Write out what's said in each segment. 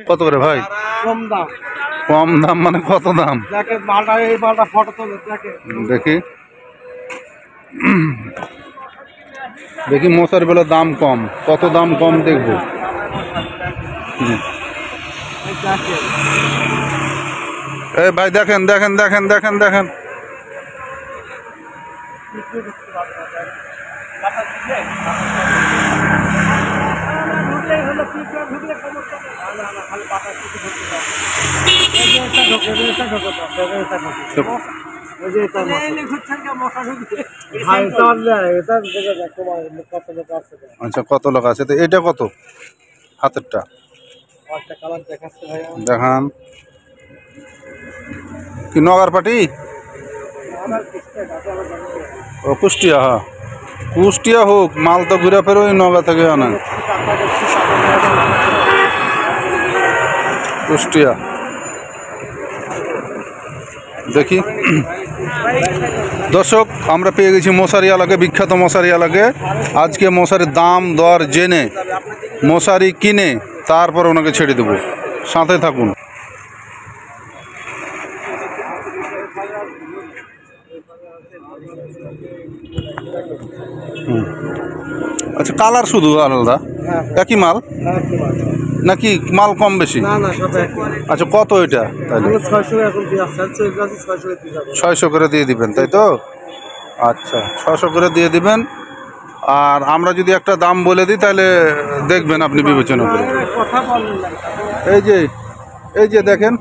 কত করে ভাই? কম দাম। কম দাম মানে কত দাম? দেখি দেখি মশারি বলে দাম কম, কত দাম কম দেখবো। এই ভাই দেখেন দেখেন দেখেন দেখেন দেখেন, আচ্ছা কত লোক আছে তো? এটা কত হাতেরটা দেখান, কি নগার পাটি? ও কুষ্টিয়া, হ্যাঁ কুষ্টিয়া হোক, মাল তো ঘুরে ফেরো ওই নগা থেকে আনা, কুষ্টিয়া। দেখি দর্শক, আমরা পেয়ে গেছি মশারিওয়ালাকে, বিখ্যাত মশারিওয়ালাকে। আজকে মশারির দাম দর জেনে মশারি কিনে তারপর ওনাকে ছেড়ে দেবো, সাথে থাকুন। আচ্ছা কালার শুধু আলাদা, একই মাল নাকি মাল কম বেশি? আচ্ছা কত এটা তাহলে? 600 করে দিয়ে দিবেন তাই তো? আচ্ছা 600 করে দিয়ে দিবেন। আর আমরা যদি একটা দাম বলে দিই তাহলে দেখবেন আপনি বিবেচনা করে। এই যে দেখেন,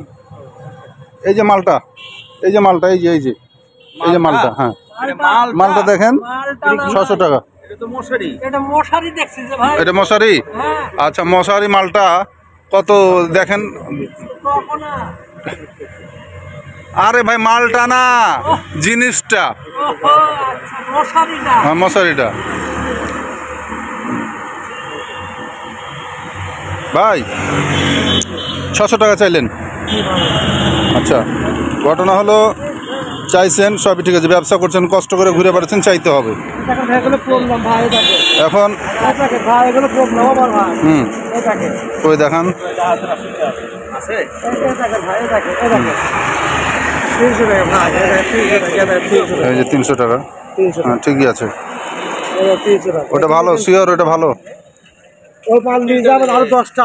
এই যে মালটা, এই যে মালটা, এই যে মালটা, হ্যাঁ মালটা দেখেন 600 টাকা। এটা মশারি? আচ্ছা মশারি মালটা কত দেখেন? আরে ভাই মালটা না, জিনিসটা, হ্যাঁ মশারিটা। ভাই 600 টাকা চাইলেন? আচ্ছা ঘটনা হলো চাইছেন, সবই ঠিক আছে, ব্যবসা করছেন, কষ্ট করে ঘুরে বেড়াচ্ছেন, চাইতে হবে। এখন ওই দেখান, এই যে 300 টাকা, হ্যাঁ ঠিকই আছে, ওটা ভালো, শিওর ওটা ভালো। ওই মাল নিয়ে যাবেন আরো 10টা,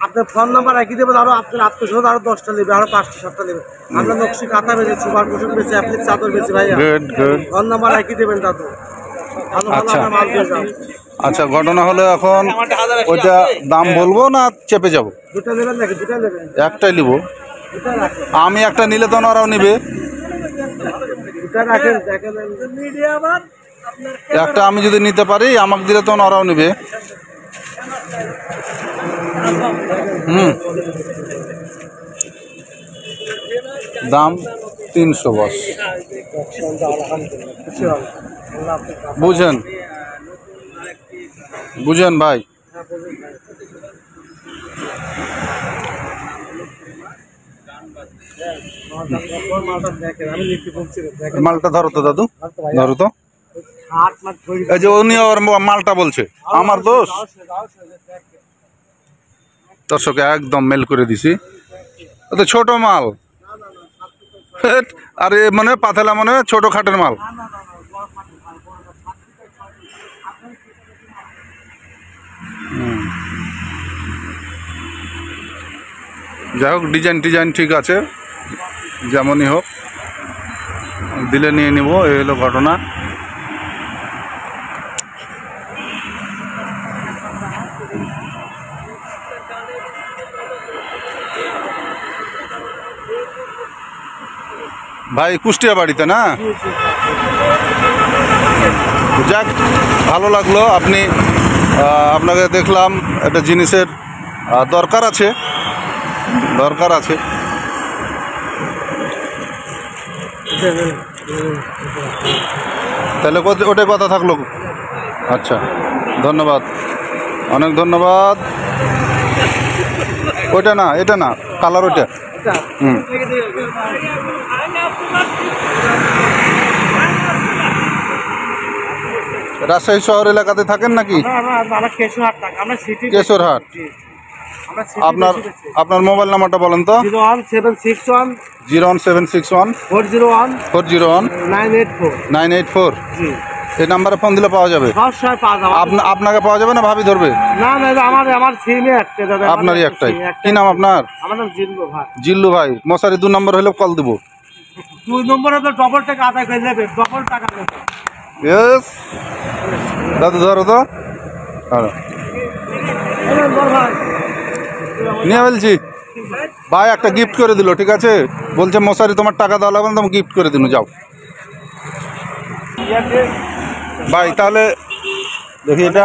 আপনার ফোন নাম্বার একই দেবেন, আরো আপনার আত্মীয় আরো 10টা নেবে, আরো 5টা 7টা নেবে। আমরা নকশি কাঁথা বেঁচে, সুপার কুশন বেঁচে, অ্যাপ্লিক চাদর বেঁচে ভাইয়া। ফোন নাম্বার একই দেবেন দাদু, ভালো ভালো আমরা মাল দিয়ে যাবো। আচ্ছা ঘটনা হলো এখন ওইটা দাম বলবো না চেপে যাবো? দুটো নেবেন নাকি? দুটো নেবেন? একটাই নিবো আমি, একটা নিলে তো ওরাও নিবে। একটা আমি যদি নিতে পারি, আমাকে দিলে তো ওরাও নিবে। দাম 300 বস, বুঝেন বুঝেন ভাই। মালটা ধরো তো দাদু, ধরো তো। এই যে উনি ওর মালটা বলছে, আমার দোষ। দর্শকে একদম মেল করে দিছি, তো ছোট মাল, আরে মানে পাতলা, মানে ছোট খাটের মাল। যাই হোক ডিজাইন ঠিক আছে, যেমনই হোক দিলে নিয়ে নিব, এই হলো ঘটনা। ভাই কুষ্টিয়া বাড়িতে না? যাক ভালো লাগলো, আপনাকে দেখলাম, একটা জিনিসের দরকার আছে। তাহলে ওটাই কথা থাকলো। আচ্ছা ধন্যবাদ, অনেক ধন্যবাদ। ওইটা না, এটা না, কালার ওইটা। রাজশাহী শহর এলাকাতে থাকেন নাকি? আমরা কেশরহাট থাকি, আমরা সিটি কেশরহাট। আমরা আপনার আপনার মোবাইল নাম্বারটা বলেন তো। 01761 01761 401 401 984। 984। জি, এই নাম্বারে ফোন দিলে পাওয়া যাবে? সবসময় পাওয়া যাবে। আপনাকে পাওয়া যাবে না ভাবি ধরবে? না না, আমার সিমে একটা দাদা। আপনারই একটাই? কি নাম আপনার? আমার নাম জিল্লু ভাই। জিল্লু ভাই, মশারি 2 নম্বর হলে কল দেবো। 2 নম্বরে তো ডবল টাকা আদায় করে নেবে, ডবল টাকা নেবে। ইয়েস দাদু ধরো তো, ভাই নিয়ে বলছি ভাই একটা গিফট করে দিল, ঠিক আছে? বলছে মশারি তোমার টাকা দেওয়া লাগবে না, তুমি গিফট করে দিন, যাও ভাই। তাহলে দেখি এটা,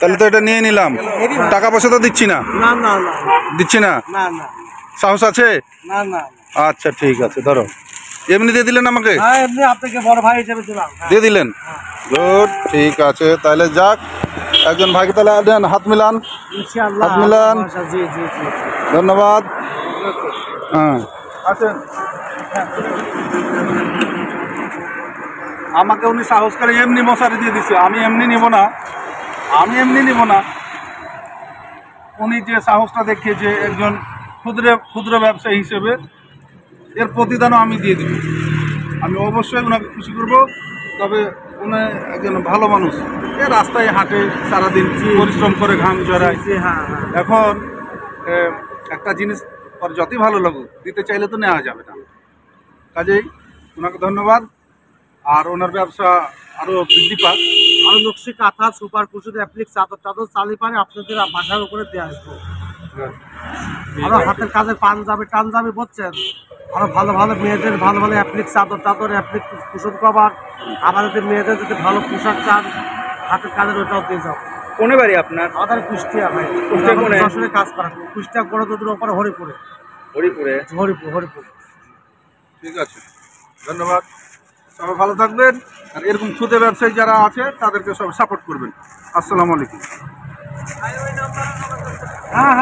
তাহলে তো এটা নিয়ে নিলাম। টাকা পয়সা তো দিচ্ছি না? না না না, দিচ্ছি না? না না, সাহস আছে? না না। আচ্ছা ঠিক আছে, ধরো। এমনি দিয়ে দিলেন আমাকে? হ্যাঁ, এমনি আপনাকে বড় ভাই হিসেবে দিলাম। দিয়ে দিলেন, গুড, ঠিক আছে। তাহলে যাক, একজন ভাইকে তাহলে দেন, হাত মিলান, ইনশাআল্লাহ। হাত মিলান। জি জি জি, ধন্যবাদ। হ্যাঁ আছেন। আমাকে উনি সাহস করে এমনি মশারি দিয়ে দিছে, আমি এমনি নিব না, আমি এমনি নিব না। উনি যে সাহসটা দেখিয়েছে একজন ক্ষুদ্র ব্যবসায়ী হিসেবে, এর প্রতিদানও আমি দিয়ে দিব। আমি অবশ্যই ওনাকে খুশি করব। তবে উনি একজন ভালো মানুষ, এ রাস্তায় হাঁটে সারাদিন, পরিশ্রম করে, ঘাম ঝরায়। হ্যাঁ। এখন একটা জিনিস ওর যতই ভালো লাগুক, দিতে চাইলে তো নেওয়া যাবে না। কাজেই ওনাকে ধন্যবাদ, আর ওনার ব্যবসা আরও বৃদ্ধি পাক। আরো নকশি কাঁথা, সুপার কুশন, অ্যাপ্লিক চাদর টাদর চালি পারে আপনাদের বাসার উপরে দিয়ে আসবো। আরো হাতের কাজের টানজাবি বলছেন, আরো ভালো ভালো মেয়েদের ভালো ভালো অ্যাপ্লিক চাদর টাদর, অ্যাপ্লিক কুশন কভার, আবার যদি মেয়েদের যদি ভালো পোশাক চান হাতের কাজের, ওটাও দিয়ে যাও। কোনে বাড়ি আপনার? আমাদের কুষ্টিয়া ভাই, কুষ্টিয়া কোনে? যশোরে কাজ করা, কুষ্টিয়া বড় দুধের ওপরে হরিপুরে। হরিপুর। ঠিক আছে, ধন্যবাদ। সবাই ভালো থাকবেন, আর এরকম ক্ষুদে ব্যবসায়ী যারা আছে তাদেরকে সব সাপোর্ট করবেন। আসসালামু আলাইকুম। হ্যাঁ।